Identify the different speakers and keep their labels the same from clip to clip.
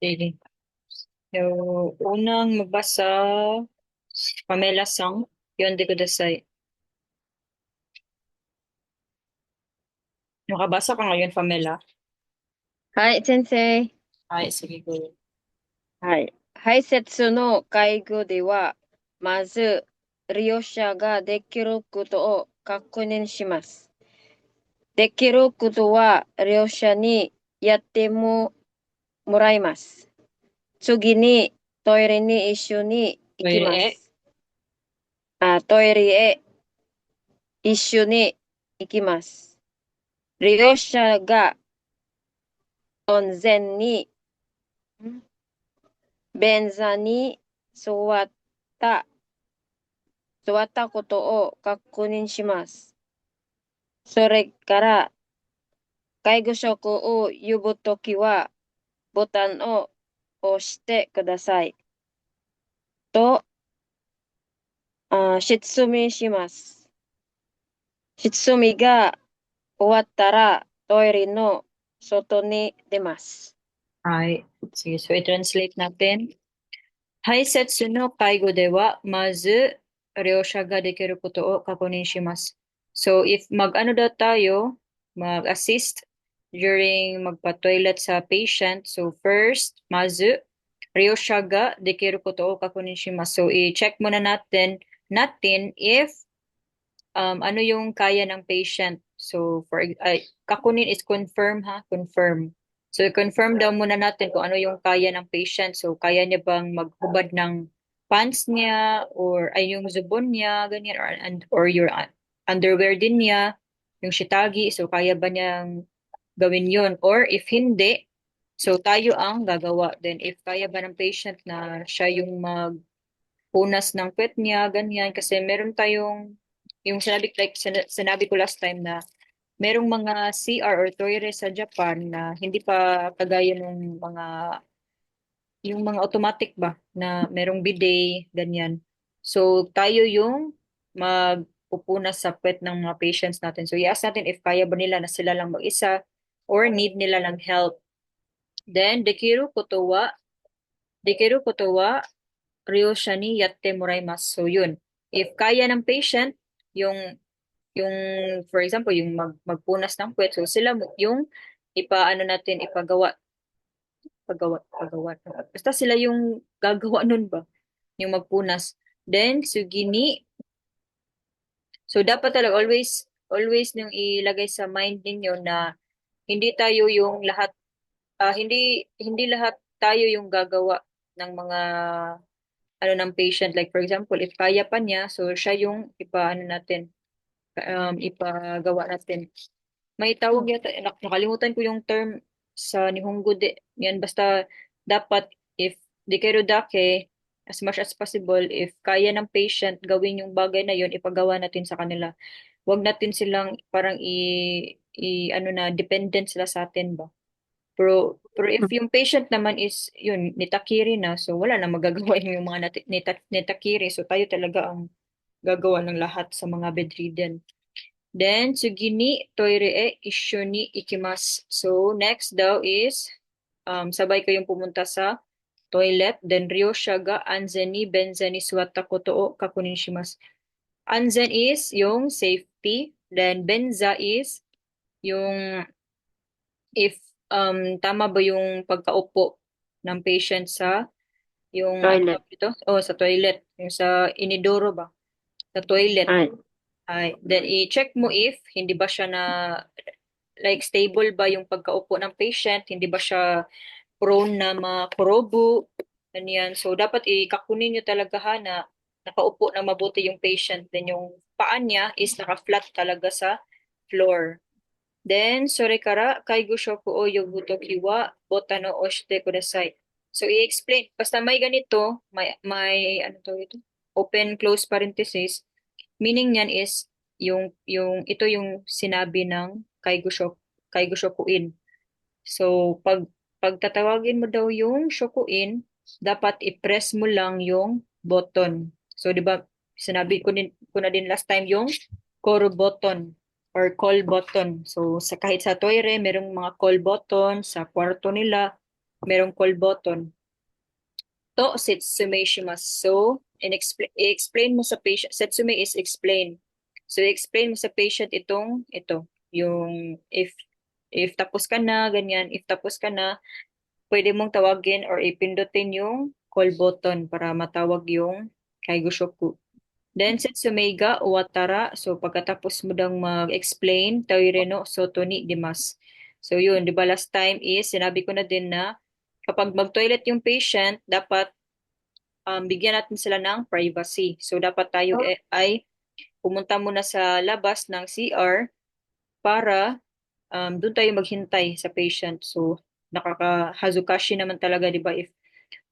Speaker 1: Sige. So, unang magbasa, Pamela Sang, yun di ko dasay. Nakabasa ka ngayon, Pamela?
Speaker 2: はい、先生。
Speaker 1: Ay, sige go.
Speaker 2: はい。排泄の介護では、まず、利用者ができることを確認します。できることは利用者にやってもらいます。次にトイレに一緒に行き
Speaker 1: Pwede
Speaker 2: ます。トイレへ一緒に行きます。利用者が安全に便座に座った座ったことを確認します。それから、介護職を呼ぶときは、ボタンを押してください。と、質問します。質問が終わったら、トイレの外に出ます。
Speaker 1: Ay, sige. So, i-translate natin. Haisetsu no kaigo dewa, mazu, ryosha ga dekiru koto o kakunin shimasu. So, if mag-ano daw tayo, mag-assist during magpa-toilet sa patient. So, first, mazu, ryosha ga dekiru koto o kakunin shimasu. So, i-check muna natin if ano yung kaya ng patient. So, kakunin is confirm ha, confirm. So, confirm daw muna natin kung ano yung kaya ng patient. So, kaya niya bang maghubad ng pants niya or ay yung zubon niya, ganyan, or your underwear din niya, yung shitagi. So, kaya ba niyang gawin yun? Or if hindi, so tayo ang gagawa. Then, if kaya ba ng patient na siya yung punas ng puwet niya, ganyan. Kasi meron tayong, yung sinabi ko last time na merong mga CR or toilet sa Japan na hindi pa kagaya ng yung mga automatic ba, na merong bidet, ganyan. So, tayo yung magpupunas sa puwet ng mga patients natin. So, i-ask natin if kaya ba nila na sila lang mag-isa or need nila lang help. Then, dekiru koto wa Ryosha ni yatte moraimasu. So yun. If kaya ng patient, yung for example, yung magpunas ng puwet, so sila yung ipaano natin, pagawa. Basta sila yung gagawa nun ba? Yung magpunas. Then, sugini. So dapat talaga always nyung ilagay sa mind ninyo na hindi tayo yung lahat, hindi lahat tayo yung gagawa ng mga ng patient. Like for example, if kaya pa niya, so siya yung ipagawa natin. May tawag yata, nakalimutan ko yung term sa Nihongo de. Yan, basta dapat if di kayo dake, as much as possible, if kaya ng patient gawin yung bagay na yun, ipagawa natin sa kanila. Huwag natin silang parang ano na, dependent sila sa atin ba? Pero if yung patient naman is, yun, nitakiri na, so wala na magagawa yung mga nitakiri. So tayo talaga ang gagawa ng lahat sa mga bedridden. Then, tsugi ni toire e issho ni ikimasu. So, next daw is, sabay kayong pumunta sa toilet. Then, ryosha ga anzen ni benzen ni suwatta koto o kakunin shimasu. Anzen is yung safety. Then, benza is yung if tama ba yung pagkaupo ng patient sa yung ano
Speaker 2: Toilet.
Speaker 1: tawag dito? Oh, sa toilet. Yung sa inidoro ba? Sa toilet.
Speaker 2: はい。
Speaker 1: Ay, then i-check mo if hindi ba siya na like stable ba yung pagkaupo ng patient, hindi ba siya prone na makurobo, ganyan. So dapat ikakunin niyo talaga ha na nakaupo na mabuti yung patient. Then yung paa niya is naka-flat talaga sa floor. Then, sore kara kaigo shoku o yobutoki wa botan o oshite kudasai. So, i-explain. Basta may ganito, ano to ito? Open, close parenthesis. Meaning niyan is, ito yung sinabi ng kaigo shokuin. So, pag tatawagin mo daw yung shokuin, dapat i-press mo lang yung button. So, di ba, ko na din last time yung call button or call button. So, kahit sa toire, merong mga call button sa kwarto nila. merong call button. To setsume shimasu. So, i-explain mo sa patient. Setsume is explain. So, i-explain mo sa patient ito. Yung if tapos ka na, ganyan. If tapos ka na, pwede mong tawagin or ipindutin yung call button para matawag yung kaigoshoku. Then, setsume ga uwatara. So, pagkatapos mo dang mag-explain, toire no soto ni dimas. So, yun. Di ba last time is, sinabi ko na din na kapag mag-toilet yung patient, dapat bigyan natin sila ng privacy. So, dapat tayo ay pumunta muna sa labas ng CR para doon tayo maghintay sa patient. So, nakaka-hazukashi naman talaga, di ba? If,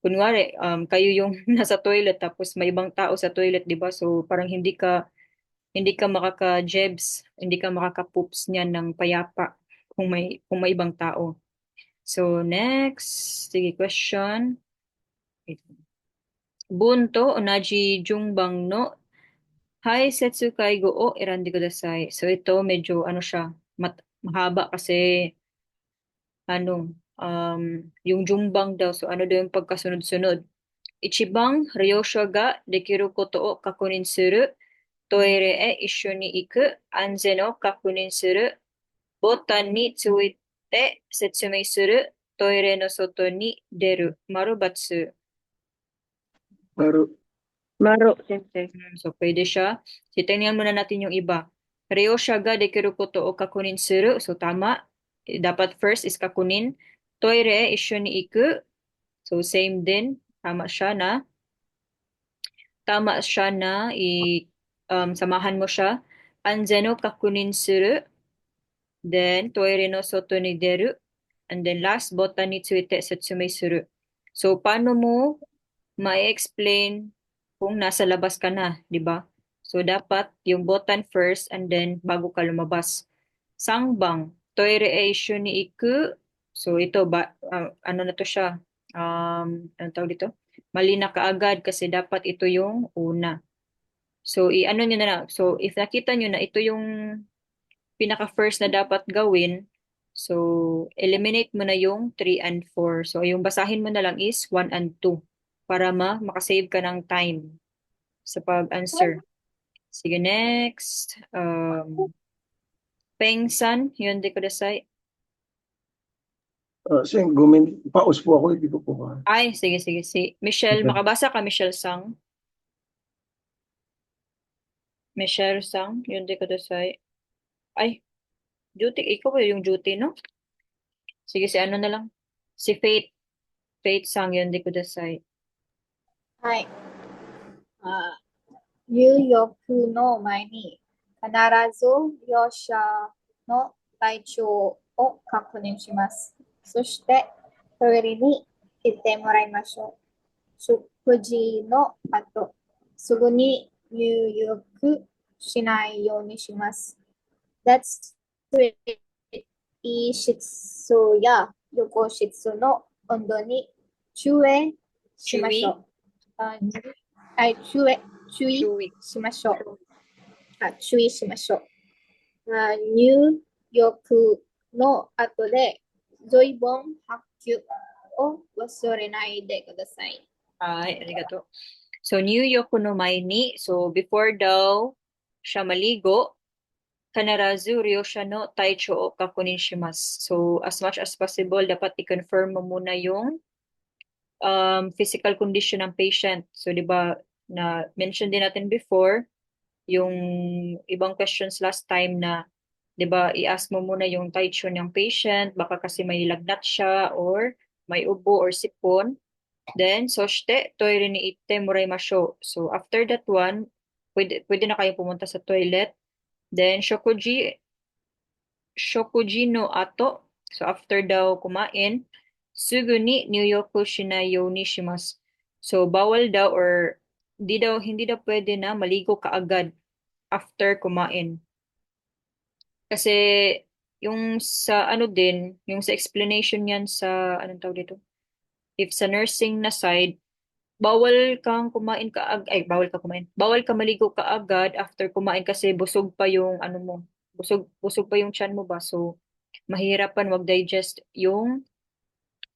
Speaker 1: kunwari, kayo yung nasa toilet tapos may ibang tao sa toilet, di ba? So, parang hindi ka makaka-jebs, hindi ka makaka-poops niyan ng payapa kung may ibang tao. So, next, sige, question. Bunto, onaji junbang no Hi, Setsu Kaigo o Irandi Kudasai. So ito medyo ano siya, mahaba kasi ano, yung jumbang daw. So ano daw yung pagkasunod-sunod. Ichibang ryosho ga dekiru koto o kakunin suru, toire e issho ni iku, anzen o kakunin suru, botan ni tsuite setsumei suru, toire no soto ni deru. Maru batsu.
Speaker 3: Pero,
Speaker 2: Maro, sensei.
Speaker 1: So, pwede siya. Titingnan muna natin yung iba. Ryosha ga dekiru koto o kakunin suru. So, tama. Dapat first is kakunin. Toire isyo ni iku. So, same din. Tama siya na samahan mo siya. Anzen o kakunin suru. Then, toire no soto ni deru. And then last, botan ni tsuite setsumei suru. So, paano mo ma-explain kung nasa labas ka na, di ba? So, dapat yung botan first and then bago ka lumabas. Sangbang, toire eisyo ni iku. So, ito, ano na to siya? Ano tawag dito? Mali na kaagad kasi dapat ito yung una. So, i-ano nyo na lang. So, if nakita nyo na ito yung pinaka-first na dapat gawin, so, eliminate mo na yung 3 and 4. So, yung basahin mo na lang is 1 and 2 para makasave ka ng time sa pag-answer. Sige, next. Pengsan, yun di ko desay.
Speaker 3: paus po ako, hindi ko po ka.
Speaker 1: Ay, sige. Si Michelle, makabasa ka, Michelle Sang. Michelle Sang, yun di ko desay. Ay, duty, ikaw ba yung duty, no? Sige, si ano na lang. Si Faith. Faith Sang, yun di ko desay.
Speaker 4: はい。入浴の前に必ず両者の体調を確認します。そしてトイレに行ってもらいましょう。食事の後、すぐに入浴しないようにします。脱衣室や浴室の温度に注意しましょう。注意しましょう。注意しましょう。入浴の後で随分拍吸を忘れないでください。
Speaker 1: Ay, arigato. So, New Yoko no Mai ni. So, before daw siya maligo, kanarazu ryosha no taicho o kakunin shimasu. So, as much as possible, dapat i-confirm mo muna yung physical condition ng patient. So, di ba, na mention din natin before, yung ibang questions last time na, di ba, i-ask mo muna yung taicho ng patient, baka kasi may lagnat siya or may ubo or sipon. Then, soshite, toire ni itte moraimasho. So, after that one, pwede na kayo pumunta sa toilet. Then, shokuji no ato. So, after daw kumain, sugu ni nyuyoku shinai you ni shimasu. So, bawal daw or hindi daw pwede na maligo kaagad after kumain. Kasi, yung sa ano din, yung sa explanation yan sa, anong tawag dito? If sa nursing na side, bawal kang kumain bawal ka kumain. Bawal ka maligo kaagad after kumain kasi busog pa yung ano mo. Busog pa yung tiyan mo ba? So, mahirapan mag-digest yung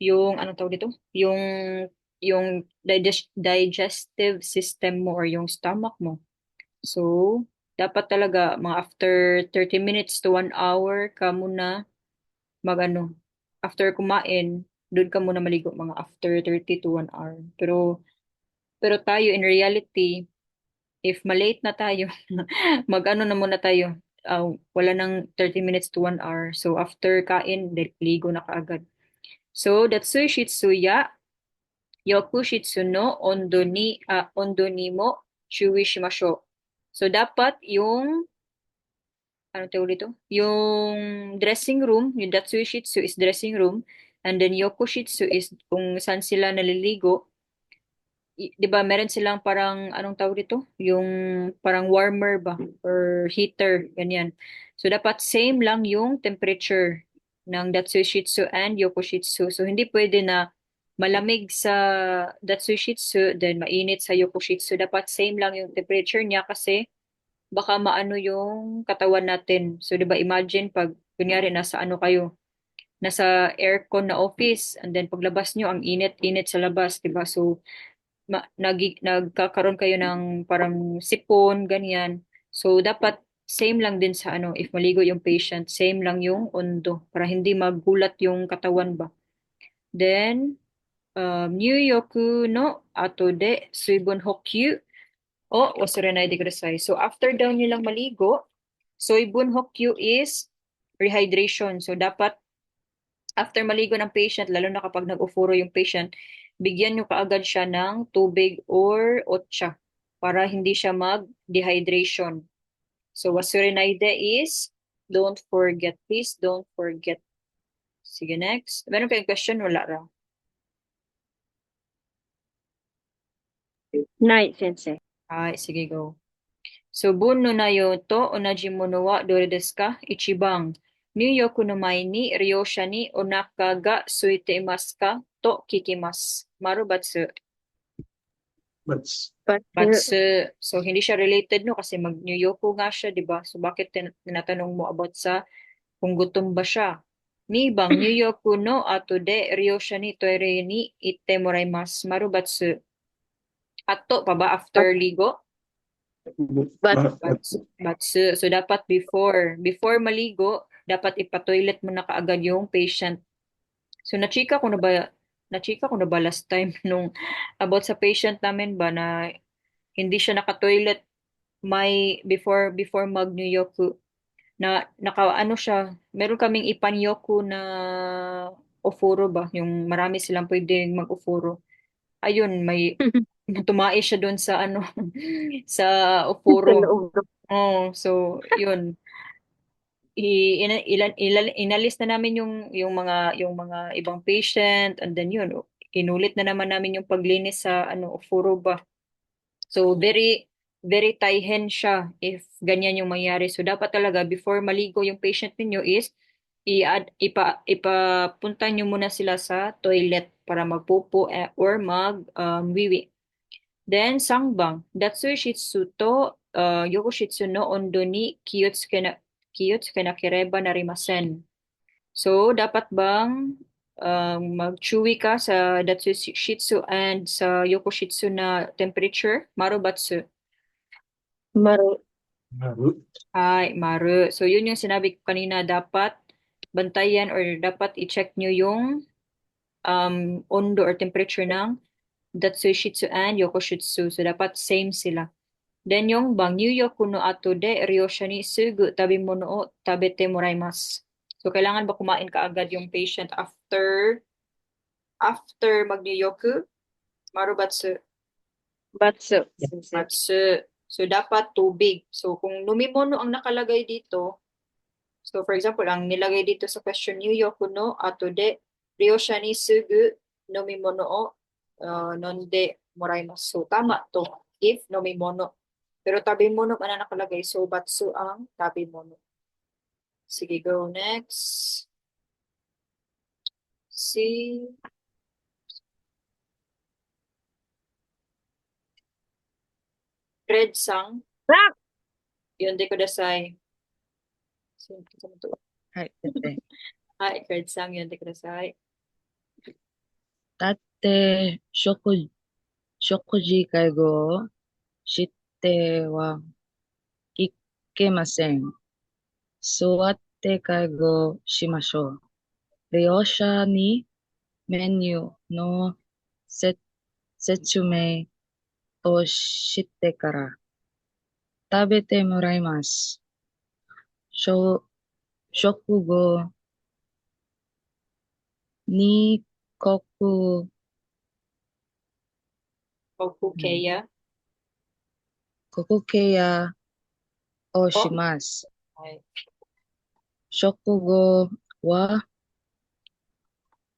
Speaker 1: yung ano tawag dito? Yung digestive system mo or yung stomach mo. So, dapat talaga mga after 30 minutes to 1 hour ka muna magano. After kumain, doon ka muna maligo mga after 30 to 1 hour. Pero tayo in reality, if malate na tayo, mag-ano na muna tayo. Wala nang 30 minutes to 1 hour. So after kain, ligo na kaagad. So Datsui Shitsuya, Yoku Shitsuno, Ondo ni mo, Shui Shimashou. So dapat yung ano tawag dito? Yung dressing room, yung Datsui Shitsu is dressing room, and then Yoku Shitsu is kung saan sila naliligo. 'Di ba meron silang parang anong tawag dito? Yung parang warmer ba or heater ganyan. So dapat same lang yung temperature ng Datsui Shitsu and Yoku Shitsu. So hindi pwede na malamig sa Datsui Shitsu then mainit sa Yoku Shitsu. Dapat same lang yung temperature niya kasi baka maano yung katawan natin. So 'di ba imagine pag kunyari nasa ano kayo, nasa aircon na office and then paglabas nyo ang init-init sa labas, 'di ba? So nagkakaroon kayo ng parang sipon, ganyan. So, dapat same lang din sa ano, if maligo yung patient, same lang yung ondo para hindi magulat yung katawan ba. Then, Nyuyoku no ato de suibun hokyu o wasurenai de kudasai. So, after daw nilang maligo, suibun hokyu is rehydration. So, dapat after maligo ng patient, lalo na kapag nag-ufuro yung patient, bigyan nyo kaagad siya ng tubig or otsa para hindi siya mag-dehydration. So, wasurenaide is, don't forget, please don't forget. Sige, next. Meron kayong question? Wala raw.
Speaker 2: Nai, sensei.
Speaker 1: Ay, sige, go. So, bunno na yo to onaji mono wa dore desu ka? Ichiban. Nyuyoku no mai ni ryosha ni onaka ga suite imasu ka? To kikimasu. Maru batsu.
Speaker 3: But
Speaker 1: Batsu. So, hindi siya related, no? Kasi mag-Nyuyoku nga siya, di ba? So, bakit tinatanong mo about sa kung gutom ba siya? Ni bang Nyuyoku no ato de ryosha ni toire ni itte moraimasu. Maru batsu. Ato pa ba after ligo?
Speaker 2: But
Speaker 1: Batsu. So, dapat before maligo, dapat ipatoilet mo na kaagad yung patient. So, nachika ko na ba last time nung about sa patient namin ba na hindi siya naka-toilet may before mag New York na naka ano siya, meron kaming ipanyoku na ofuro ba, yung marami silang pwedeng mag-ofuro. Ayun, may tumae siya doon sa ano sa
Speaker 2: sa
Speaker 1: ofuro.
Speaker 2: loob.
Speaker 1: Oh, so yun. Inalis na namin yung mga ibang patient and then yun inulit na naman namin yung paglinis sa ano ofuro ba. So very very taihen siya if ganyan yung mangyari. So dapat talaga before maligo yung patient ninyo is ipapunta nyo muna sila sa toilet para magpupo or wiwi. Then sangbang, Datsui Shitsu to Yoku Shitsu no ondo ni kiyotsuke na kereba narimasen. So dapat bang mag-chewy ka sa Datsui Shitsu and sa Yoku Shitsu na temperature? Maru batsu.
Speaker 2: Maru.
Speaker 1: Ay, maru. So yun yung sinabi ko kanina, dapat bantayan or dapat i-check nyo yung ondo or temperature ng Datsui Shitsu and Yoku Shitsu. So dapat same sila. Then yung bang Nyuyoku no ato de ryosha ni sugu tabi mo no tabete moraimasu. So kailangan ba kumain ka agad yung patient after mag-Nyuyoku? Marubatsu.
Speaker 2: Batsu.
Speaker 1: Matsu. So dapat tubig. So kung numimono ang nakalagay dito, so for example, ang nilagay dito sa question Nyuyoku no ato de ryosha ni sugu nomimono o nonde moraimasu. So tama to if nomimono. Pero tabi mono man na nakalagay. So, batsu ang tabi mono. Sige, go next. Si Red Sang. Yun de kudasai. So,
Speaker 2: Hai, sensei.
Speaker 1: Red Sang yun de kudasai.
Speaker 5: 立って食事介護をしてはいけません。座って介護しましょう。利用者にメニューのせ説明をしてから食べてもらいます。食後に呼吸、
Speaker 1: Okukeya.
Speaker 5: 呼吸ケアをし
Speaker 1: Oh,
Speaker 5: ます。
Speaker 1: ay.
Speaker 5: 食後は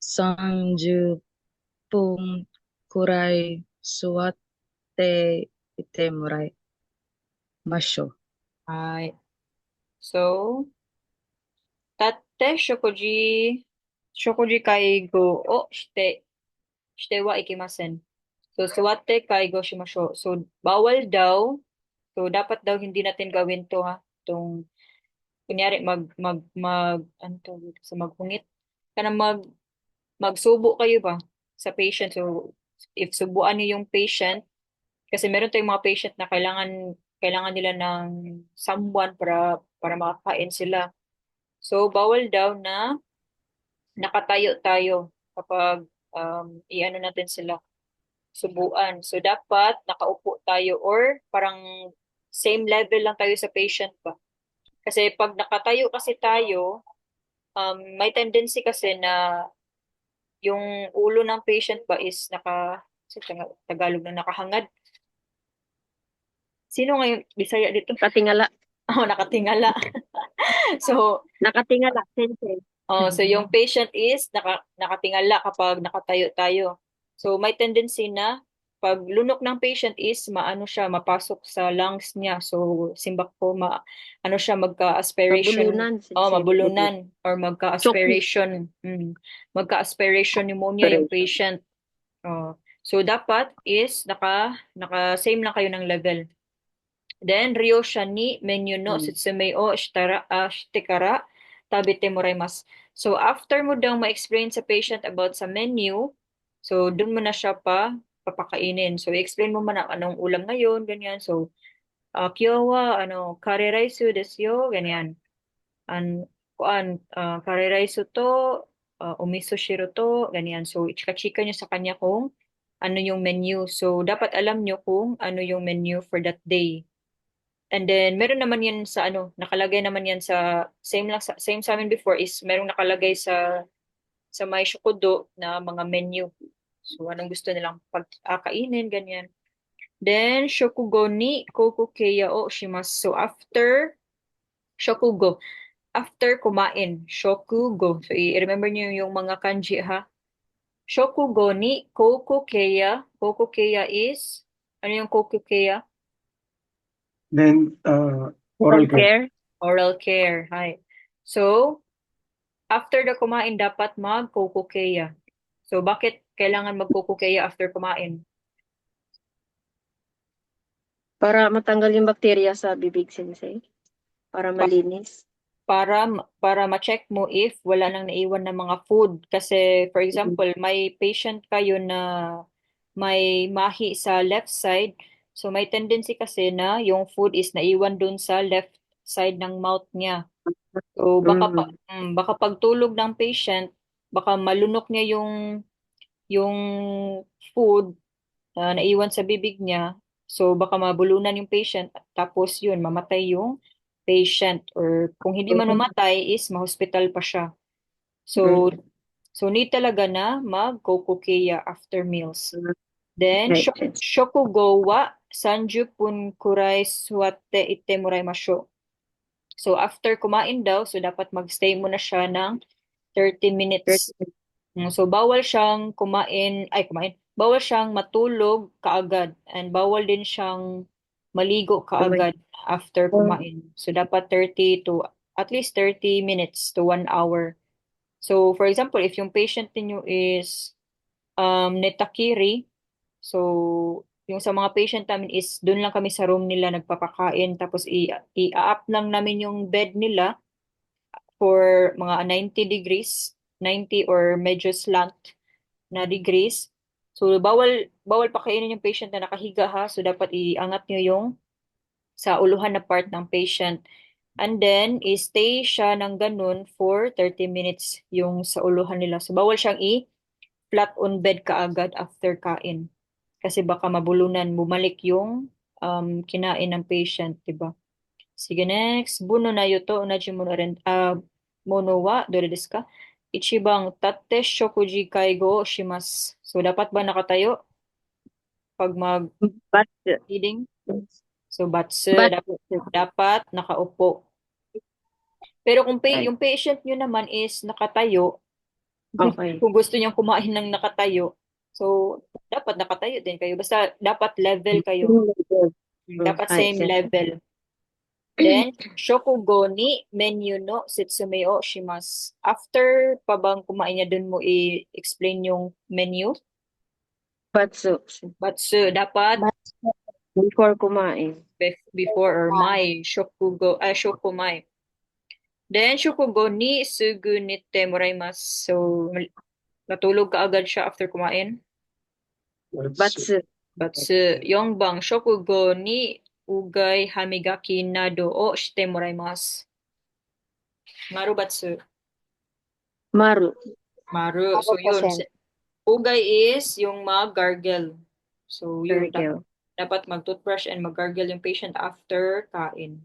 Speaker 5: 30分くらい座っていてもらいましょう。
Speaker 1: Ay. So, tatte shokuji kaigo o shite wa ikimasen. So, suwate kaigo shimashou. So, bawal daw. So, dapat daw hindi natin gawin to ha. Itong, kunyari, ano to, sa maghungit. Kana magsubo kayo ba sa patient. So, if subuan niyo yung patient, kasi meron tayong mga patient na kailangan nila ng someone para makakain sila. So, bawal daw na nakatayo tayo kapag iano natin sila subuan. So, dapat nakaupo tayo or parang same level lang tayo sa patient ba. Kasi pag nakatayo kasi tayo, may tendency kasi na yung ulo ng patient ba is sa Tagalog na nakahangad. Sino ngayon Bisaya dito?
Speaker 2: Nakatingala.
Speaker 1: Oh, nakatingala. So,
Speaker 2: Nakatingala, sensei.
Speaker 1: so yung patient is nakatingala kapag nakatayo tayo. So may tendency na pag lunok ng patient is maano siya mapasok sa lungs niya. So simbak po ano siya magka-aspiration,
Speaker 2: Mabulunan, sensei.
Speaker 1: mabulunan or magka-aspiration. Magka-aspiration pneumonia yung patient. So dapat is naka same lang kayo ng level. Then, ryosha ni menyu no sutsume o shitekara tabete moraimasu. So, after mo daw ma-explain sa patient about sa menu, so, dun mo na siya papakainin. So, i-explain mo man anong ulam ngayon, ganyan. So, kyo wa, kare rice desu yo, ganyan. Kare rice to, umiso shiro to, ganyan. So, ichika-chika niyo sa kanya kung ano yung menu. So, dapat alam niyo kung ano yung menu for that day. And then meron naman yan sa nakalagay naman yan sa same sa amin before is merong nakalagay sa may shukudo na mga menu. So anong gusto nilang pagkainin ganyan. Then shokugo ni kokukeya o shimasu. So after shokugo, after kumain, shokugo. So i-remember niyo yung mga kanji ha. Shokugo ni kokukeya. Kokukeya is ano yung kokukeya?
Speaker 3: Then, oral care.
Speaker 1: Oral care. Hi. So, after the kumain, dapat mag-kokukeya. So, bakit kailangan mag-kokukeya after kumain?
Speaker 2: Para matanggal yung bakterya sa bibig, sensei. Para malinis.
Speaker 1: Para ma-check mo if wala nang naiwan na mga food. Kasi, for example, may patient kayo na may mahi sa left side. So, may tendency kasi na yung food is naiwan dun sa left side ng mouth niya. So, baka pagtulog ng patient, baka malunok niya yung food na naiwan sa bibig niya. So, baka mabulunan yung patient. Tapos yun, mamatay yung patient. Or kung hindi man mamatay is ma-hospital pa siya. So, need talaga na mag-kokukeya after meals. Then, shokugo wa 30分くらい座っていてもらいましょう. So, after kumain daw, so dapat magstay muna siya ng 30 minutes. So, bawal siyang bawal siyang matulog kaagad and bawal din siyang maligo kaagad after kumain. So, dapat at least 30 minutes to 1 hour. So, for example, if yung patient niyo is netakiri, so, yung sa mga patient namin is doon lang kami sa room nila nagpapakain tapos i-up lang namin yung bed nila for mga 90 degrees, 90 or medyo slant. na degrees. So, bawal pakainin yung patient na nakahiga ha. So, dapat iangat nyo yung sa uluhan na part ng patient. And then, stay siya ng ganun for 30 minutes yung sa uluhan nila. So, bawal siyang flat on bed kaagad after kain. Kasi baka mabulunan, bumalik yung kinain ng patient, diba? Sige, next. Buno na yuto, unaji mono ren, mono wa, dore desu ka? Ichibang tatte shokuji kaigo shimasu. So, dapat ba nakatayo pag mag-feeding? So, batsu, dapat nakaupo. Pero kung yung patient nyo naman is nakatayo,
Speaker 2: Okay.
Speaker 1: kung gusto niyang kumain ng nakatayo, so, dapat nakatayo din kayo. Basta dapat level kayo. Dapat same level. Then, shokugo ni menu no setsume o shimasu. After pa bang kumain niya, dun mo i-explain yung menu?
Speaker 2: Batsu.
Speaker 1: Batsu, dapat
Speaker 2: Before kumain.
Speaker 1: before or mai, shokumai. Then, shokugo ni sugu nitte moraimasu. So, natulog ka agad siya after kumain?
Speaker 2: Batsu.
Speaker 1: Batsu, yongbang shokugo ni ugai hamigaki nado o shite moraimasu. Maru batsu.
Speaker 2: Maru.
Speaker 1: Maru. So, yun. Ugay is yung mag-gargle. So, yun. Dapat mag-toothbrush and mag-gargle yung patient after kain.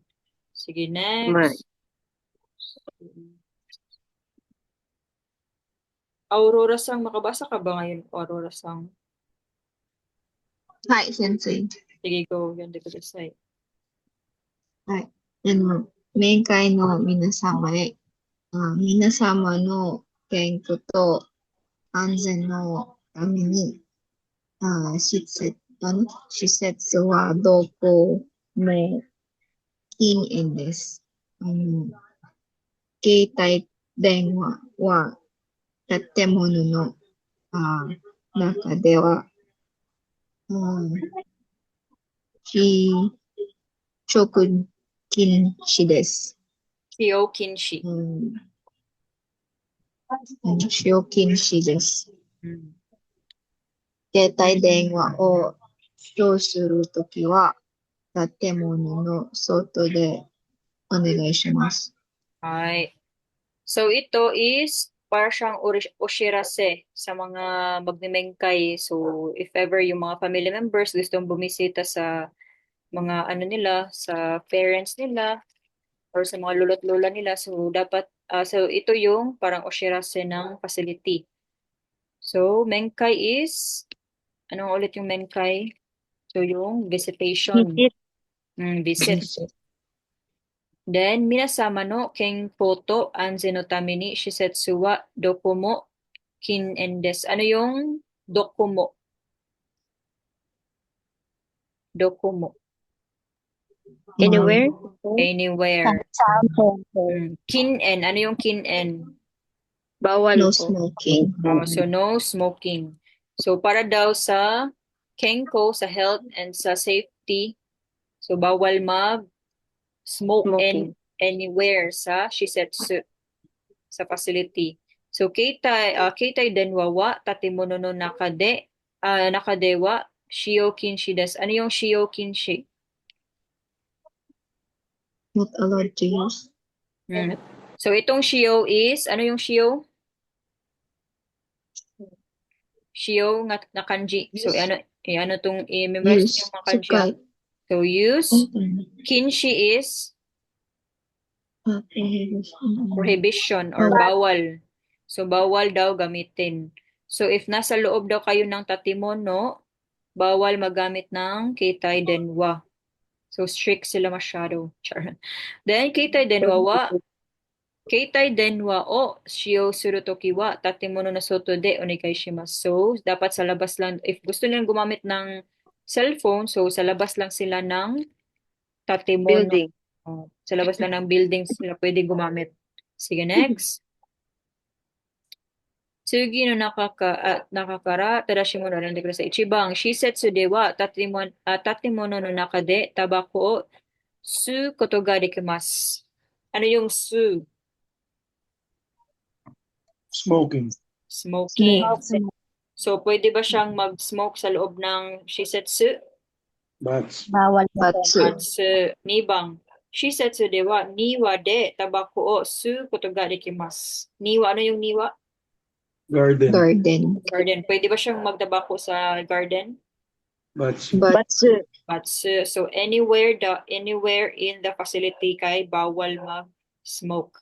Speaker 1: Sige, next. Aurora Sang, makabasa ka ba ngayon, Aurora Sang?
Speaker 6: はい、先生。
Speaker 1: Sige, go. Ganda ko sa site.
Speaker 6: 面会の皆様へ、皆様の健康と安全のために、施設はどこも禁煙です。携帯電話は建物の中では、非食禁止です。
Speaker 1: Kyo Kinshi.
Speaker 6: 使用禁止です。
Speaker 1: Hmm.
Speaker 6: 携帯電話を使用するときは、建物の外でお願いします。
Speaker 1: Ay. So, ito is para siyang oshirase sa mga magmimengkay. So, if ever yung mga family members gustong bumisita sa mga ano nila, sa parents nila, or sa mga lolo't lola nila, so dapat, so ito yung parang oshirase ng facility. So, mengkay is, anong ulit yung mengkay? So, yung visitation. Visit. Then, minasama no kenkoto anzen no tame ni shisetsu wa dokomo kin-en desu. Ano yung dokomo? Dokomo.
Speaker 2: Anywhere?
Speaker 1: Anywhere. Kin-en. Ano yung kin-en?
Speaker 2: Bawal
Speaker 6: No
Speaker 2: po.
Speaker 6: smoking.
Speaker 1: So, no smoking. So, para daw sa kenko, sa health and sa safety, so bawal mag-smoke
Speaker 2: Smoking.
Speaker 1: anywhere sa shisetsu, sa facility. So, keitai denwa wa tatemono no nakadewa shio kinshi desu. Ano yung shio kinshi?
Speaker 6: Not allowed to use.
Speaker 1: So, itong shio is, ano yung shio? Shio na kanji. So, ano tong i-memorize
Speaker 6: Use.
Speaker 1: yung mga kanji?
Speaker 6: Sukai.
Speaker 1: So, use. Kinshi is prohibition or bawal. So, bawal daw gamitin. So, if nasa loob daw kayo ng tatimono, bawal magamit ng keitai denwa. So, strict sila masyado. Char. Then, keitai denwa o shio suru toki wa tatimono na soto de onegai shimasu. So, dapat sa labas lang. If gusto nilang gumamit ng cellphone, so sa labas lang sila ng tatimono.
Speaker 2: Building.
Speaker 1: Sa labas lang ng building sila pwede gumamit. Sige, next. Tsugi no nakakara tadashimono nande kudasai. Ichibang shisetsu de wa tatimono no naka de tabako o su koto ga dekimasu. Ano yung su?
Speaker 3: Smoking.
Speaker 1: Smoking. So, pwede ba siyang mag-smoke sa loob ng shisetsu?
Speaker 3: Bats.
Speaker 7: Bawal po.
Speaker 6: Batsu.
Speaker 1: Atsu, nibang. Shisetsu de wa niwa de tabako o su koto ga dekimasu. Niwa, ano yung niwa?
Speaker 3: Garden.
Speaker 6: Garden.
Speaker 1: Garden. Pwede ba siyang magtabako sa garden?
Speaker 3: Bats.
Speaker 6: Batsu.
Speaker 1: Batsu. So, anywhere in the facility kay bawal mag-smoke.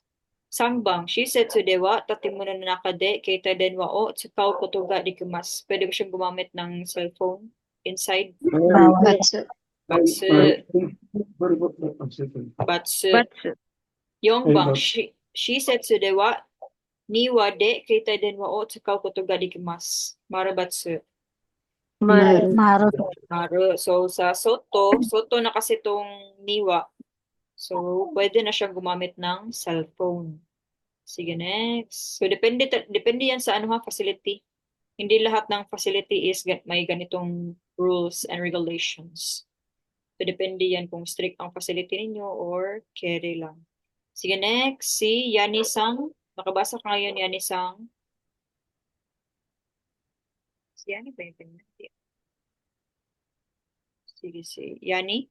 Speaker 1: Sangbang, shisetsu de wa tatimuna no nakade keita den wa o tsukau koto ga dekimasu. Pwede ba siyang gumamit ng cellphone inside?
Speaker 7: Bawal.
Speaker 6: Batsu.
Speaker 1: Batsu.
Speaker 3: Second.
Speaker 1: Batsu.
Speaker 2: Batsu.
Speaker 1: Yongbang,
Speaker 3: Hey,
Speaker 1: shisetsu de wa niwa de keita den wa o tsukau koto ga dekimasu. Marabatsu.
Speaker 2: Maru.
Speaker 7: Maru.
Speaker 1: Maru. So, sa soto na kasi tong niwa. So, pwede na siyang gumamit ng cellphone. Sige, next. So, depende yan sa facility. Hindi lahat ng facility is may ganitong rules and regulations. So, depende yan kung strict ang facility ninyo or carry lang. Sige, next. Si Yani-sang. Nakabasa ka ngayon, Yani-sang. Si Yani ba yung pinag- Sige, si Yani.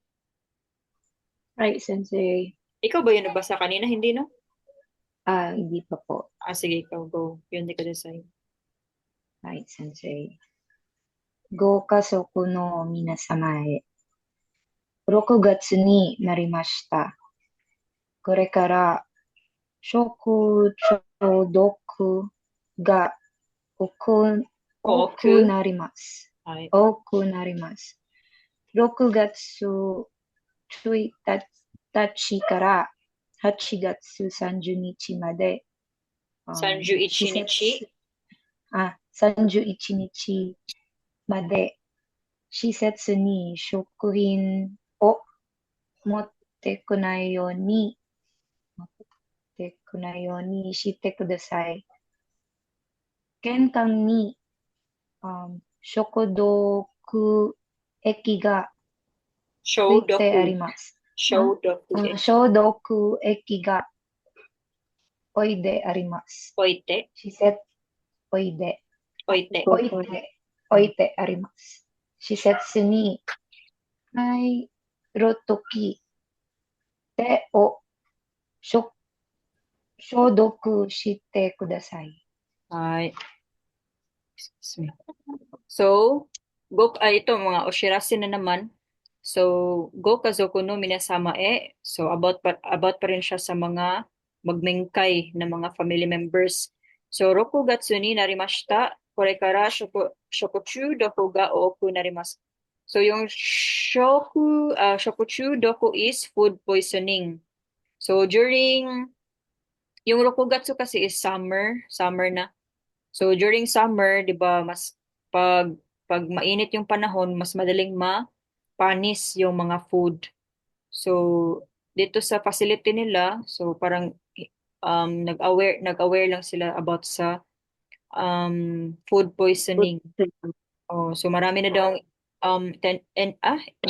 Speaker 8: Right, Sensei.
Speaker 1: Ikaw ba yung nabasa kanina? Hindi, no?
Speaker 8: Hindi pa po.
Speaker 1: Sige, ikaw. Go. Yun, di ka design.
Speaker 8: Right, Sensei. 豪華族の皆様へ、6月になりました。これから食中毒が多くなります。
Speaker 1: はい。
Speaker 8: 多くなります。6月1日から8月30日まで、
Speaker 1: 31日
Speaker 8: 31日まで施設に食品を持ってこないようにしてください。玄関に、消毒液がついてあります。消毒液が置いてあります。
Speaker 1: 置いて
Speaker 8: あります。施設に入るとき、手を消毒してください。
Speaker 1: はい。Excuse me. So, ito mga oshirase na naman. So, gokazoku no minasama e. So, about pa rin siya sa mga magmengkay na mga family members. So, rokugatsu ni narimashita. Kore kara shokuchu doku ga ooku narimasu. So, yung shokuchu doku is food poisoning. So, yung rokugatsu kasi is summer na. So during summer, 'di ba, mas pag mainit yung panahon, mas madaling mapanis yung mga food. So dito sa facility nila, so parang nag-aware lang sila about sa food poisoning. Oh, so marami na daw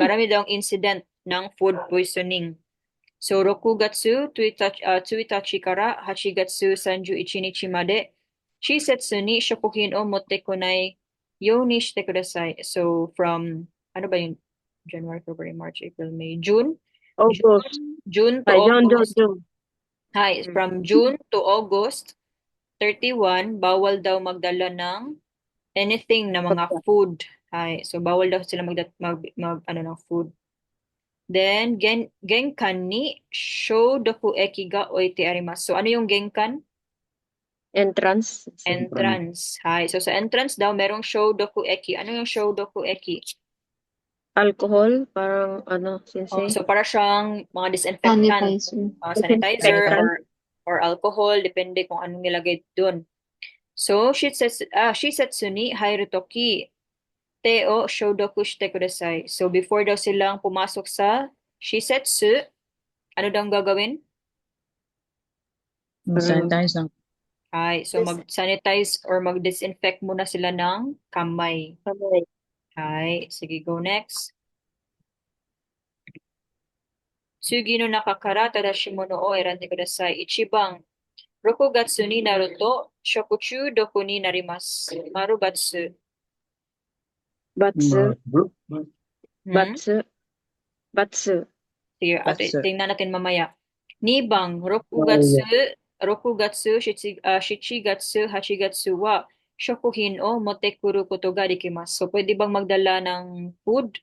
Speaker 1: marami daw incident ng food poisoning. So rokugatsu 1日から8月31日まで施設に食品を持ってこないようにしてください. So from ano ba yun? January, February, March, April, May, June. June to August. Hi, from June to August 31, bawal daw magdala ng anything na mga food. Hi, so bawal daw sila ng food. Then, genkan ni shoudoku eki ga oite arimasu. So, ano yung genkan?
Speaker 2: Entrance.
Speaker 1: Hi. So, sa entrance daw, merong shoudoku eki. Ano yung shoudoku eki?
Speaker 2: Alcohol, parang sensei.
Speaker 1: So, para siyang mga disinfectant. Sanitizer or alcohol, depende kung anong nilagay doon. So, shisetsu ni hairutoki te o shoudoku shite kudasai. So, before daw silang pumasok sa shisetsu, ano daw ang gagawin?
Speaker 5: Sanitize lang.
Speaker 1: Hi. So, mag-sanitize or mag-disinfect muna sila ng kamay. Hi. Sige, go next. Tsugi no nakakara tadashi mono o erande kudasai. Ichibang rokugatsu ni naru to shokuchu doku ni narimasu. Maru batsu.
Speaker 2: Batsu.
Speaker 1: Hmm?
Speaker 2: Batsu. Batsu.
Speaker 1: Sige,
Speaker 5: Batsu.
Speaker 1: tingnan natin mamaya. Nibang, rokugatsu, shichigatsu, hachigatsu wa shokuhin o motekuru koto ga dekimasu. So, pwede bang magdala ng food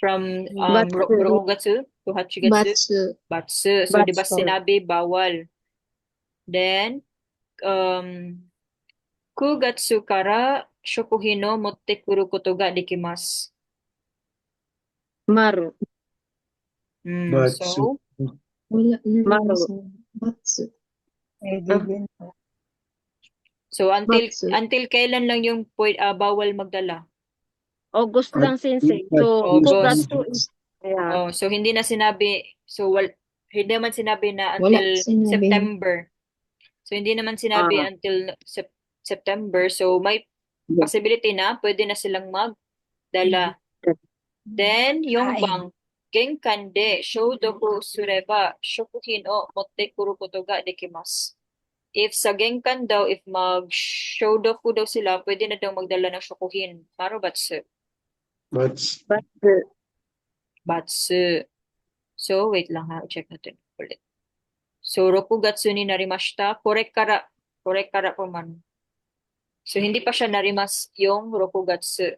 Speaker 1: from
Speaker 2: Batsu.
Speaker 1: rokugatsu to hachigatsu?
Speaker 6: Batsu.
Speaker 1: Batsu. So, di ba
Speaker 2: Batsu.
Speaker 1: sinabi bawal? Then, kugatsu kara shokuhin o motekuru koto ga dekimasu.
Speaker 2: Maru.
Speaker 3: Batsu.
Speaker 1: So,
Speaker 6: Wala na
Speaker 2: Maru.
Speaker 6: lang sa Batsu.
Speaker 1: so
Speaker 6: Batsu.
Speaker 1: until kailan lang yung bawal magdala?
Speaker 2: August lang, sensei. So,
Speaker 1: August.
Speaker 2: Kugatsu is, yeah.
Speaker 1: Oh, so hindi na sinabi, hindi naman sinabi na
Speaker 6: Wala
Speaker 1: until
Speaker 6: sinabi.
Speaker 1: September. So hindi naman sinabi until September. So may possibility na pwede na silang magdala. Then yung bang genkan de shoudoku sureba shokuhin o motekuru koto ga dekimasu. If sa genkan daw, if mag-shoudoku daw sila, pwede na daw magdala ng shokuhin. Maru batsu.
Speaker 3: Batsu.
Speaker 2: Batsu.
Speaker 1: Batsu. So, wait lang ha. Check natin ulit. So, rokugatsu ni narimashita. Korekara po man. So, hindi pa siya narimas yung rokugatsu.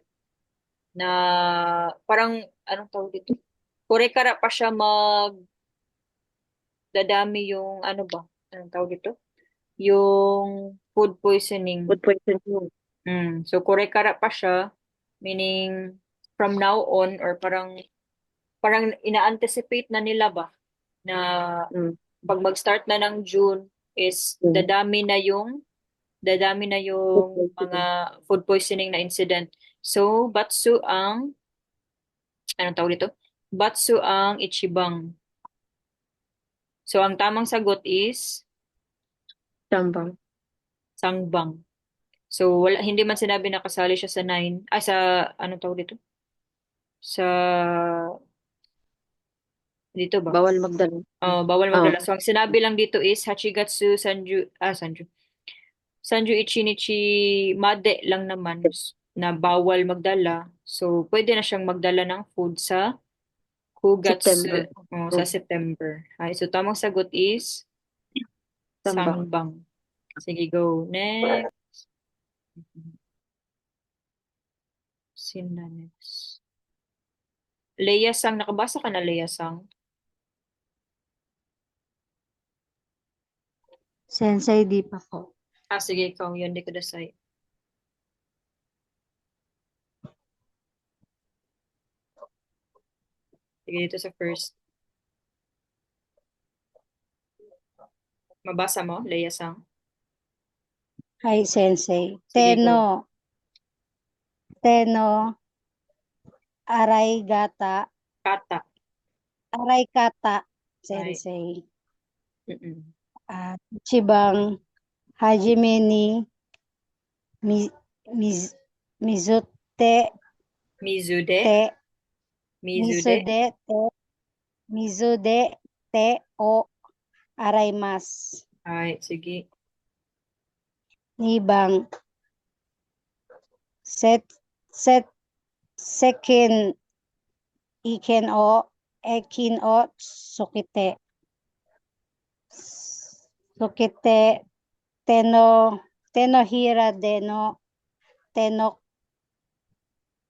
Speaker 1: Na parang, anong tawag dito? Korekara pa siya dadami yung, ano ba? Anong tawag dito? Yung food poisoning.
Speaker 2: Food poisoning.
Speaker 1: So, korekara pa siya. Meaning, from now on, or parang ina-anticipate na nila ba na pag mag-start na ng June is dadami na yung mga food poisoning na incident. So, batsu ang anong tawag dito? Batsu ang ichibang. So, ang tamang sagot is sangbang. So, hindi man sinabi na kasali siya sa anong tawag dito? Dito ba?
Speaker 2: Bawal magdala.
Speaker 1: Bawal magdala. So, ang sinabi lang dito is Hachigatsu Sanju Ichinichi Made lang naman na bawal magdala. So, pwede na siyang magdala ng food sa Kugatsu sa September. Okay, so, tamang sagot is sangbang. Sige, go. Next. Sino next? Leia Sang. Nakabasa ka na, Leia Sang?
Speaker 7: Sensei, di pa po.
Speaker 1: Sige, ikaw. Yun, di kudasai. Sige, dito sa first. Mabasa mo, Leia Sang?
Speaker 7: Hi, Sensei.
Speaker 1: Sige,
Speaker 7: Teno, aray gata.
Speaker 1: Kata.
Speaker 7: Aray kata, Sensei. Chibang hajime ni mizude te o araimasu.
Speaker 1: Ay, sige.
Speaker 7: Nibang second ekin o sukite teno hira de no teno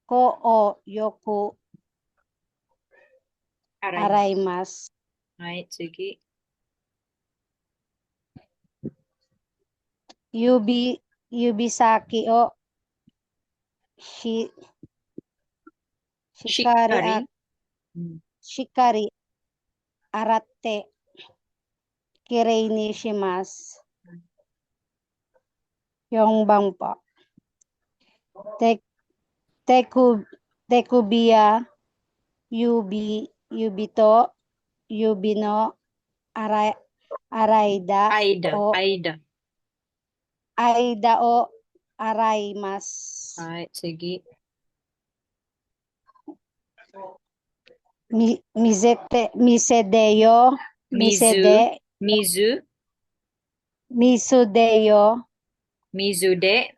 Speaker 7: ko o yoku araimasu.
Speaker 1: Ay, sige.
Speaker 7: Yubisaki o shikari aratte kirei ni shimasu. Yung bang po. Tekubiya yubito yubino Aida o araimasu.
Speaker 1: Ay, sige.
Speaker 7: Misudeyo
Speaker 1: Mizude.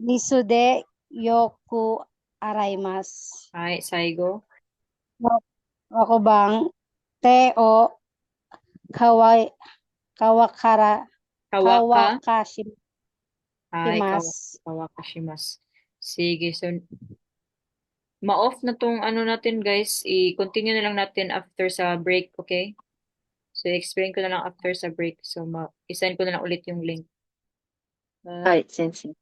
Speaker 7: Misude yoku araimasu.
Speaker 1: Hi, Saigo.
Speaker 7: Wakubang te o kawai kawakara
Speaker 1: Kawaka.
Speaker 7: kawakashimasu.
Speaker 1: Hi, kawakashimasu. Sige, so ma-off na tong ano natin guys. I-continue na lang natin after sa break, okay? So, explain ko na lang after sa break. So, i-send ko na lang ulit yung link.
Speaker 2: はい、先生。